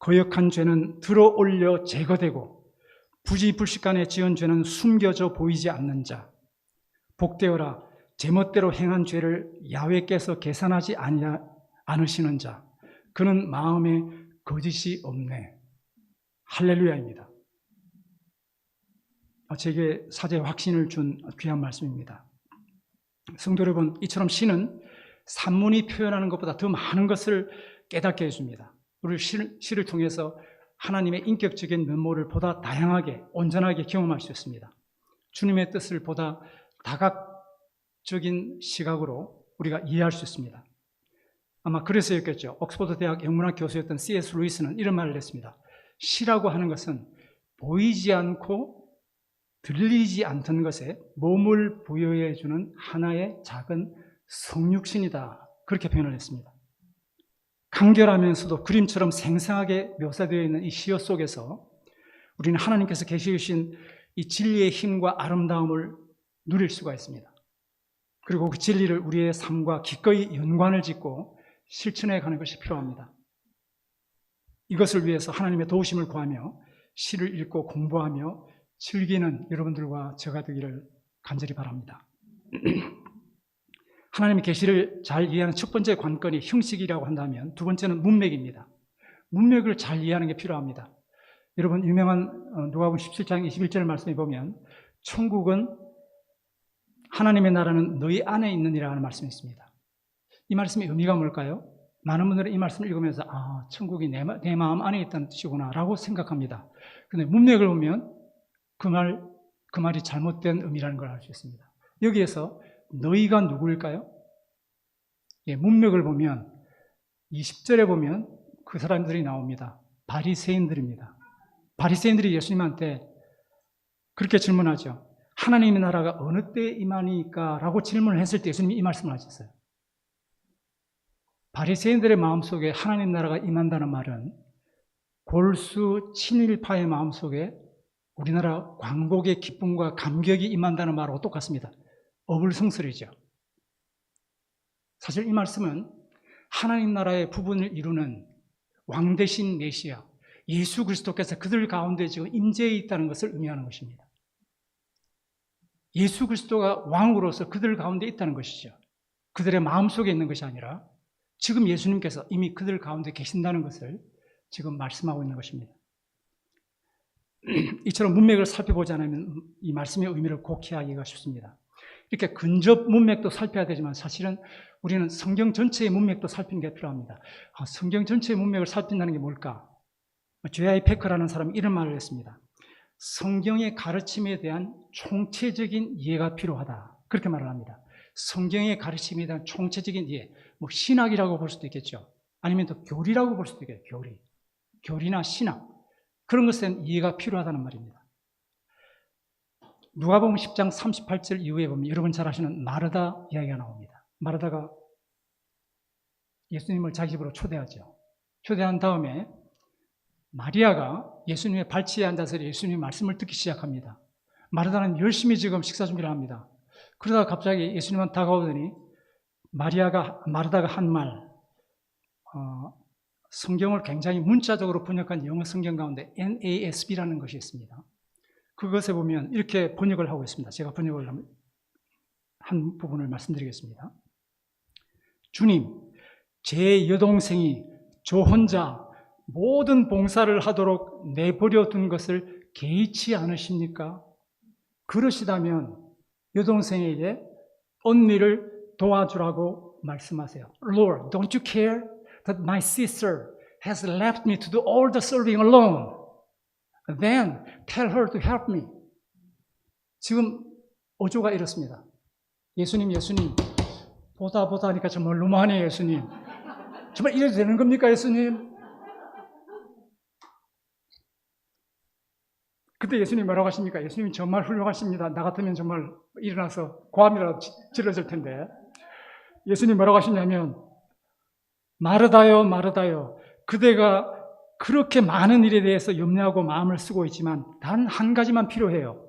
거역한 죄는 들어 올려 제거되고 부지불식간에 지은 죄는 숨겨져 보이지 않는 자. 복되어라. 제멋대로 행한 죄를 야훼께서 계산하지 않으시는 자. 그는 마음에 거짓이 없네. 할렐루야입니다. 제게 사죄의 확신을 준 귀한 말씀입니다. 성도 여러분, 이처럼 시는 산문이 표현하는 것보다 더 많은 것을 깨닫게 해줍니다. 우리 시를 통해서 하나님의 인격적인 면모를 보다 다양하게, 온전하게 경험할 수 있습니다. 주님의 뜻을 보다 다각적인 시각으로 우리가 이해할 수 있습니다. 아마 그래서였겠죠. 옥스퍼드 대학 영문학 교수였던 C.S. 루이스는 이런 말을 했습니다. 시라고 하는 것은 보이지 않고 들리지 않던 것에 몸을 부여해주는 하나의 작은 성육신이다. 그렇게 표현을 했습니다. 간결하면서도 그림처럼 생생하게 묘사되어 있는 이 시어 속에서 우리는 하나님께서 계시 주신 이 진리의 힘과 아름다움을 누릴 수가 있습니다. 그리고 그 진리를 우리의 삶과 기꺼이 연관을 짓고 실천해 가는 것이 필요합니다. 이것을 위해서 하나님의 도우심을 구하며 시를 읽고 공부하며 즐기는 여러분들과 제가 되기를 간절히 바랍니다. 하나님의 계시를 잘 이해하는 첫 번째 관건이 형식이라고 한다면 두 번째는 문맥입니다. 문맥을 잘 이해하는 게 필요합니다. 여러분 유명한 누가복음 17장 21절 말씀에 보면 천국은 하나님의 나라는 너희 안에 있느니라 하는 말씀이 있습니다. 이 말씀의 의미가 뭘까요? 많은 분들은 이 말씀을 읽으면서 천국이 내 마음 안에 있다는 뜻이구나 라고 생각합니다. 그런데 문맥을 보면 그 말이 잘못된 의미라는 걸 알 수 있습니다. 여기에서 너희가 누구일까요? 문맥을 보면 20절에 보면 그 사람들이 나옵니다. 바리새인들입니다. 바리새인들이 예수님한테 그렇게 질문하죠. 하나님의 나라가 어느 때에 임하니까? 라고 질문을 했을 때 예수님이 이 말씀을 하셨어요. 바리새인들의 마음속에 하나님 나라가 임한다는 말은 골수 친일파의 마음속에 우리나라 광복의 기쁨과 감격이 임한다는 말하고 똑같습니다. 어불성설이죠. 사실 이 말씀은 하나님 나라의 부분을 이루는 왕 대신 메시아 예수 그리스도께서 그들 가운데 지금 임재해 있다는 것을 의미하는 것입니다. 예수 그리스도가 왕으로서 그들 가운데 있다는 것이죠. 그들의 마음속에 있는 것이 아니라 지금 예수님께서 이미 그들 가운데 계신다는 것을 지금 말씀하고 있는 것입니다. 이처럼 문맥을 살펴보지 않으면 이 말씀의 의미를 곡해하기가 쉽습니다. 이렇게 근접 문맥도 살펴야 되지만 사실은 우리는 성경 전체의 문맥도 살피는 게 필요합니다. 성경 전체의 문맥을 살핀다는 게 뭘까? J.I. 패커라는 사람이 이런 말을 했습니다. 성경의 가르침에 대한 총체적인 이해가 필요하다. 그렇게 말을 합니다. 성경의 가르침에 대한 총체적인 이해, 신학이라고 볼 수도 있겠죠. 아니면 또 교리라고 볼 수도 있겠죠. 교리나 신학. 그런 것에 대한 이해가 필요하다는 말입니다. 누가복음 10장 38절 이후에 보면 여러분 잘 아시는 마르다 이야기가 나옵니다. 마르다가 예수님을 자기 집으로 초대하죠. 초대한 다음에 마리아가 예수님의 발치에 앉아서 예수님의 말씀을 듣기 시작합니다. 마르다는 열심히 지금 식사 준비를 합니다. 그러다가 갑자기 예수님한테 다가오더니 마르다가 한 말, 성경을 굉장히 문자적으로 번역한 영어 성경 가운데 NASB라는 것이 있습니다. 그것에 보면 이렇게 번역을 하고 있습니다. 제가 번역을 한 부분을 말씀드리겠습니다. 주님, 제 여동생이 저 혼자 모든 봉사를 하도록 내버려 둔 것을 개의치 않으십니까? 그러시다면 여동생에게 언니를 도와주라고 말씀하세요. Lord, don't you care that my sister has left me to do all the serving alone? Then tell her to help me. 지금 어조가 이렇습니다. 예수님, 보다 하니까 정말 너무하네요, 예수님. 정말 이래도 되는 겁니까, 예수님? 그때 예수님 뭐라고 하십니까? 예수님 정말 훌륭하십니다. 나 같으면 정말 일어나서 고함이라도 질러질 텐데. 예수님 뭐라고 하시냐면, 마르다요, 그대가 그렇게 많은 일에 대해서 염려하고 마음을 쓰고 있지만 단 한 가지만 필요해요.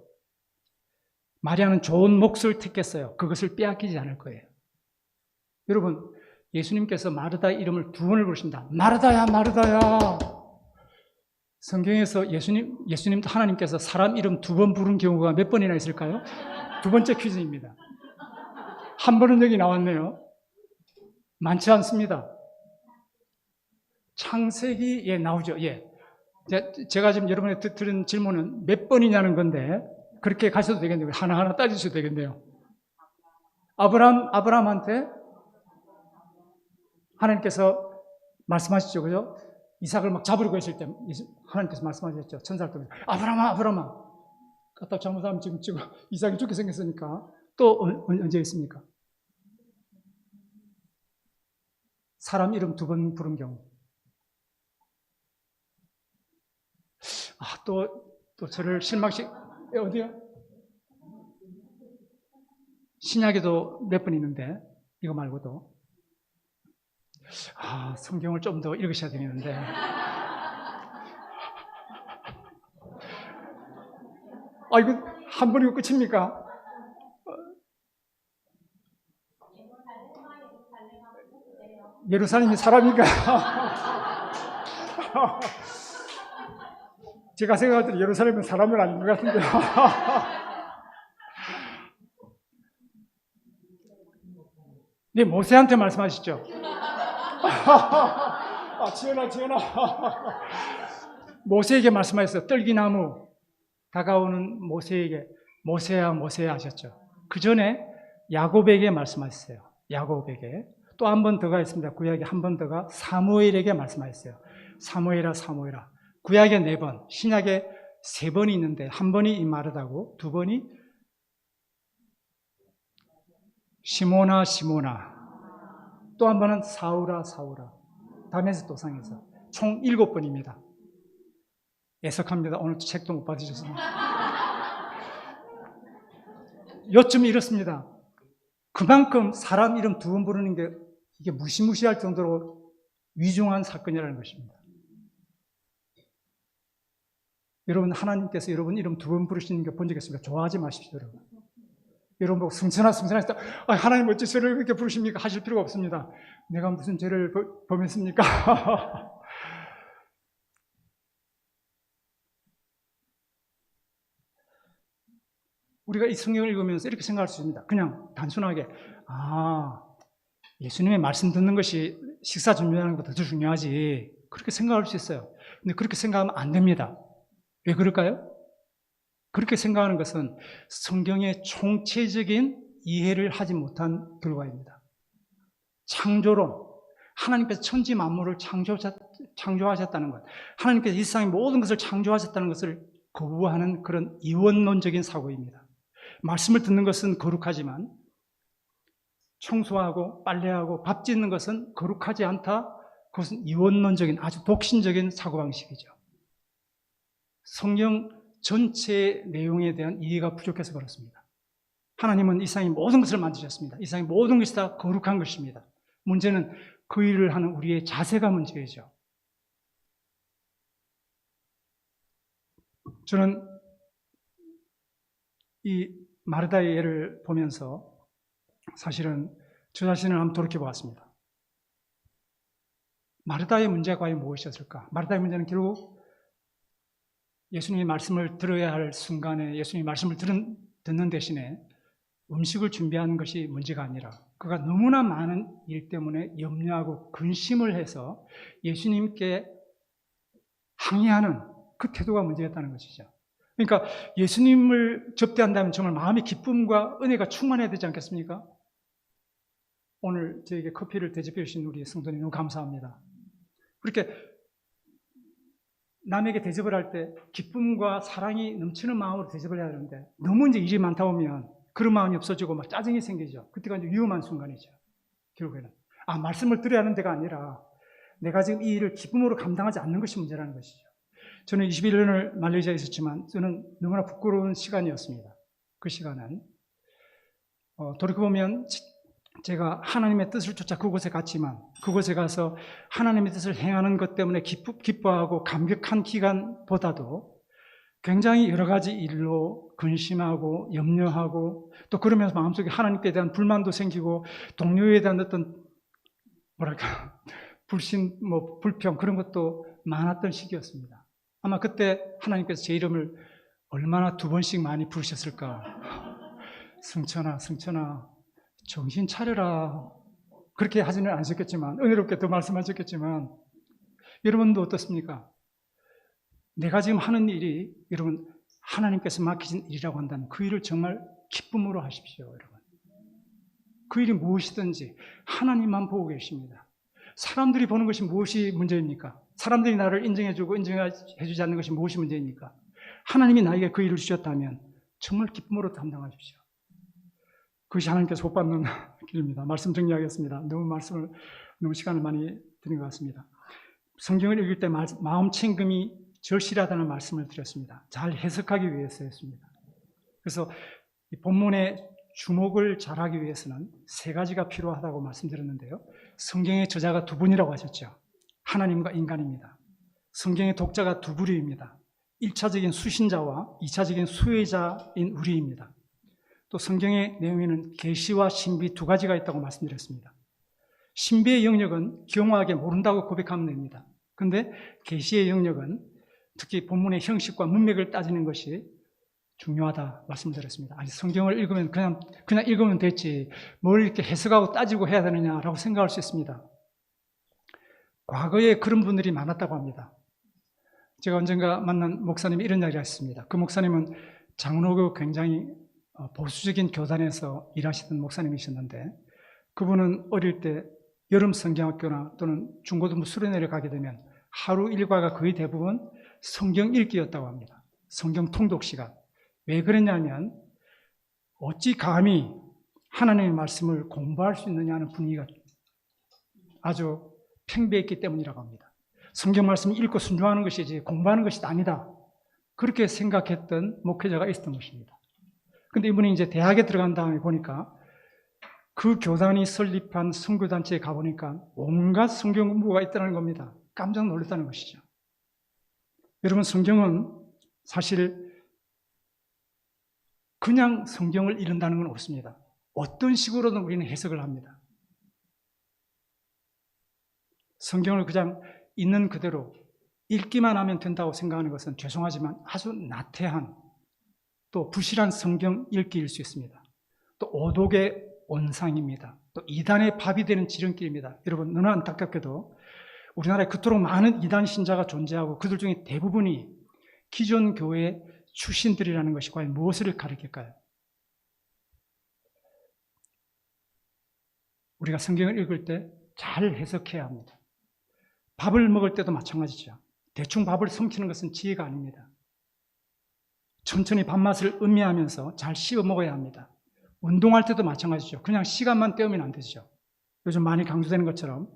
마리아는 좋은 몫을 택했어요. 그것을 빼앗기지 않을 거예요. 여러분, 예수님께서 마르다의 이름을 2번을 부르신다. 마르다야. 성경에서 예수님도 하나님께서 사람 이름 2번 부른 경우가 몇 번이나 있을까요? 2번째 퀴즈입니다. 한 번은 여기 나왔네요. 많지 않습니다. 창세기에 나오죠. 예. 제가 지금 여러분한테 드린 질문은 몇 번이냐는 건데, 그렇게 가셔도 되겠네요. 하나하나 따지셔도 되겠네요. 아브라함한테 하나님께서 말씀하시죠. 그죠? 이삭을 막 잡으려고 했을 때 하나님께서 말씀하셨죠. 천사를 통해서. 아브라함아. 갖다 잘못하면 지금 이삭이 죽게 생겼으니까. 또 언제 있습니까? 사람 이름 2번 부른 경우. 또 저를 어디요? 신약에도 몇 번 있는데, 이거 말고도. 성경을 좀 더 읽으셔야 되겠는데. 이거 한 번이고 끝입니까? 예루살렘이 사람인가? 제가 생각할 때 예루살렘은 사람은 아닌 것 같은데요. 네, 모세한테 말씀하시죠. 지연아. 모세에게 말씀하셨어요. 떨기나무 다가오는 모세에게 모세야 하셨죠. 그 전에 야곱에게 말씀하셨어요. 야곱에게. 또 한 번 더가 있습니다. 구약에 한 번 더가 사무엘에게 말씀하셨어요. 사무엘아. 구약에 4번, 신약에 3번이 있는데 한 번이 이 마르다고, 2번이 시모나. 또 한 번은 사울아. 다메섹 도상에서 총 7번입니다. 애석합니다. 오늘 책도 못 받으셔서. 요점이 이렇습니다. 그만큼 사람 이름 2번 부르는 게 이게 무시무시할 정도로 위중한 사건이라는 것입니다. 여러분, 하나님께서 여러분 이름 2번 부르시는 게 본 적 있습니까? 좋아하지 마십시오, 여러분. 여러분 보고 승천하 해서 하나님 어찌 저를 그렇게 부르십니까? 하실 필요가 없습니다. 내가 무슨 죄를 범했습니까? 우리가 이 성경을 읽으면서 이렇게 생각할 수 있습니다. 그냥 단순하게 예수님의 말씀 듣는 것이 식사 준비하는 것보다 더 중요하지, 그렇게 생각할 수 있어요. 근데 그렇게 생각하면 안 됩니다. 왜 그럴까요? 그렇게 생각하는 것은 성경의 총체적인 이해를 하지 못한 결과입니다. 창조론, 하나님께서 천지 만물을 창조하셨다는 것, 하나님께서 이 세상의 모든 것을 창조하셨다는 것을 거부하는 그런 이원론적인 사고입니다. 말씀을 듣는 것은 거룩하지만 청소하고 빨래하고 밥 짓는 것은 거룩하지 않다. 그것은 이원론적인 아주 독신적인 사고방식이죠. 성경 전체 내용에 대한 이해가 부족해서 그렇습니다. 하나님은 이 세상의 모든 것을 만드셨습니다. 이 세상의 모든 것이 다 거룩한 것입니다. 문제는 그 일을 하는 우리의 자세가 문제이죠. 저는 이 마르다의 예를 보면서 사실은 저 자신을 한번 돌이켜보았습니다. 마르다의 문제가 과연 무엇이었을까? 마르다의 문제는 결국 예수님의 말씀을 들어야 할 순간에 예수님의 말씀을 듣는 대신에 음식을 준비하는 것이 문제가 아니라 그가 너무나 많은 일 때문에 염려하고 근심을 해서 예수님께 항의하는 그 태도가 문제였다는 것이죠. 그러니까 예수님을 접대한다면 정말 마음의 기쁨과 은혜가 충만해야 되지 않겠습니까? 오늘 저에게 커피를 대접해 주신 우리 성도님 너무 감사합니다. 그렇게 남에게 대접을 할 때 기쁨과 사랑이 넘치는 마음으로 대접을 해야 하는데 너무 이제 일이 많다 보면 그런 마음이 없어지고 막 짜증이 생기죠. 그때가 이제 위험한 순간이죠. 결국에는 말씀을 들어야 하는 데가 아니라 내가 지금 이 일을 기쁨으로 감당하지 않는 것이 문제라는 것이죠. 저는 21년을 말레이시아에 있었지만 저는 너무나 부끄러운 시간이었습니다. 그 시간은 돌이켜보면 제가 하나님의 뜻을 쫓아 그곳에 갔지만 그곳에 가서 하나님의 뜻을 행하는 것 때문에 기뻐하고 감격한 기간보다도 굉장히 여러 가지 일로 근심하고 염려하고 또 그러면서 마음속에 하나님께 대한 불만도 생기고 동료에 대한 어떤 불신, 불평 그런 것도 많았던 시기였습니다. 아마 그때 하나님께서 제 이름을 얼마나 2번씩 많이 부르셨을까. 승천아, 승천아, 정신 차려라. 그렇게 하지는 않으셨겠지만, 은혜롭게 더 말씀하셨겠지만, 여러분도 어떻습니까? 내가 지금 하는 일이, 여러분, 하나님께서 맡기신 일이라고 한다면 그 일을 정말 기쁨으로 하십시오, 여러분. 그 일이 무엇이든지 하나님만 보고 계십니다. 사람들이 보는 것이 무엇이 문제입니까? 사람들이 나를 인정해주고 인정해주지 않는 것이 무엇이 문제입니까? 하나님이 나에게 그 일을 주셨다면 정말 기쁨으로 담당하십시오. 그것이 하나님께서 복 받는 길입니다. 말씀 정리하겠습니다. 너무 시간을 많이 드린 것 같습니다. 성경을 읽을 때 마음 챙김이 절실하다는 말씀을 드렸습니다. 잘 해석하기 위해서였습니다. 그래서 이 본문의 주목을 잘하기 위해서는 3가지가 필요하다고 말씀드렸는데요. 성경의 저자가 2분이라고 하셨죠. 하나님과 인간입니다. 성경의 독자가 2부류입니다. 1차적인 수신자와 2차적인 수혜자인 우리입니다. 또 성경의 내용에는 계시와 신비 2가지가 있다고 말씀드렸습니다. 신비의 영역은 경호하게 모른다고 고백하면 됩니다. 그런데 계시의 영역은 특히 본문의 형식과 문맥을 따지는 것이 중요하다 말씀드렸습니다. 아니, 성경을 읽으면 그냥 읽으면 됐지 뭘 이렇게 해석하고 따지고 해야 되느냐라고 생각할 수 있습니다. 과거에 그런 분들이 많았다고 합니다. 제가 언젠가 만난 목사님이 이런 이야기를 했습니다. 그 목사님은 장로교 굉장히 보수적인 교단에서 일하시던 목사님이셨는데 그분은 어릴 때 여름 성경학교나 또는 중고등부 수련회를 가게 되면 하루 일과가 거의 대부분 성경 읽기였다고 합니다. 성경 통독 시간. 왜 그랬냐면 어찌 감히 하나님의 말씀을 공부할 수 있느냐는 분위기가 아주 팽배했기 때문이라고 합니다. 성경 말씀을 읽고 순종하는 것이지 공부하는 것이 아니다. 그렇게 생각했던 목회자가 있었던 것입니다. 근데 이분이 이제 대학에 들어간 다음에 보니까 그 교단이 설립한 선교단체에 가보니까 온갖 성경 공부가 있다는 겁니다. 깜짝 놀랐다는 것이죠. 여러분, 성경은 사실 그냥 성경을 읽는다는 건 없습니다. 어떤 식으로든 우리는 해석을 합니다. 성경을 그냥 있는 그대로 읽기만 하면 된다고 생각하는 것은 죄송하지만 아주 나태한 또 부실한 성경 읽기일 수 있습니다. 또 오독의 온상입니다. 또 이단의 밥이 되는 지름길입니다. 여러분, 너무 안타깝게도 우리나라에 그토록 많은 이단 신자가 존재하고 그들 중에 대부분이 기존 교회 출신들이라는 것이 과연 무엇을 가리킬까요? 우리가 성경을 읽을 때 잘 해석해야 합니다. 밥을 먹을 때도 마찬가지죠. 대충 밥을 삼키는 것은 지혜가 아닙니다. 천천히 밥맛을 음미하면서 잘 씹어 먹어야 합니다. 운동할 때도 마찬가지죠. 그냥 시간만 때우면 안 되죠. 요즘 많이 강조되는 것처럼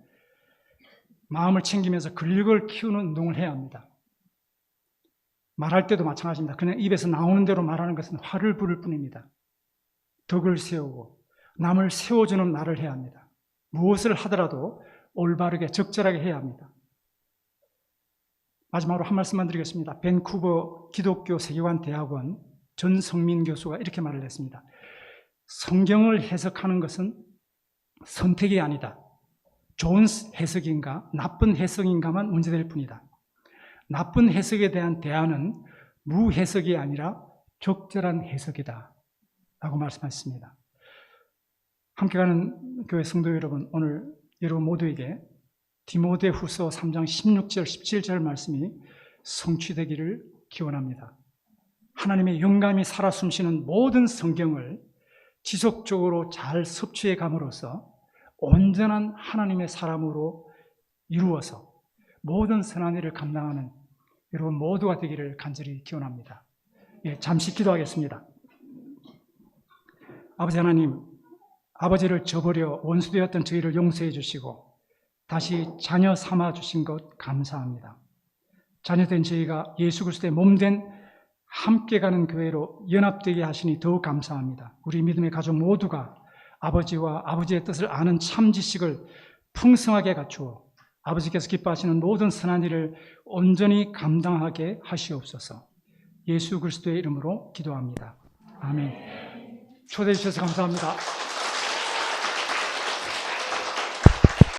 마음을 챙기면서 근력을 키우는 운동을 해야 합니다. 말할 때도 마찬가지입니다. 그냥 입에서 나오는 대로 말하는 것은 화를 부를 뿐입니다. 덕을 세우고 남을 세워주는 말을 해야 합니다. 무엇을 하더라도 올바르게 적절하게 해야 합니다. 마지막으로 한 말씀만 드리겠습니다. 밴쿠버 기독교 세계관 대학원 전성민 교수가 이렇게 말을 했습니다. 성경을 해석하는 것은 선택이 아니다. 좋은 해석인가 나쁜 해석인가만 문제될 뿐이다. 나쁜 해석에 대한 대안은 무해석이 아니라 적절한 해석이다 라고 말씀하셨습니다. 함께 가는 교회 성도 여러분, 오늘 여러분 모두에게 디모데후서 3장 16절 17절 말씀이 성취되기를 기원합니다. 하나님의 영감이 살아 숨쉬는 모든 성경을 지속적으로 잘 섭취해 감으로써 온전한 하나님의 사람으로 이루어서 모든 선한 일을 감당하는 여러분 모두가 되기를 간절히 기원합니다. 예, 잠시 기도하겠습니다. 아버지 하나님, 아버지를 저버려 원수되었던 저희를 용서해 주시고 다시 자녀 삼아 주신 것 감사합니다. 자녀된 저희가 예수 그리스도의 몸된 함께 가는 교회로 연합되게 하시니 더욱 감사합니다. 우리 믿음의 가족 모두가 아버지와 아버지의 뜻을 아는 참 지식을 풍성하게 갖추어 아버지께서 기뻐하시는 모든 선한 일을 온전히 감당하게 하시옵소서. 예수 그리스도의 이름으로 기도합니다. 아멘. 초대해 주셔서 감사합니다.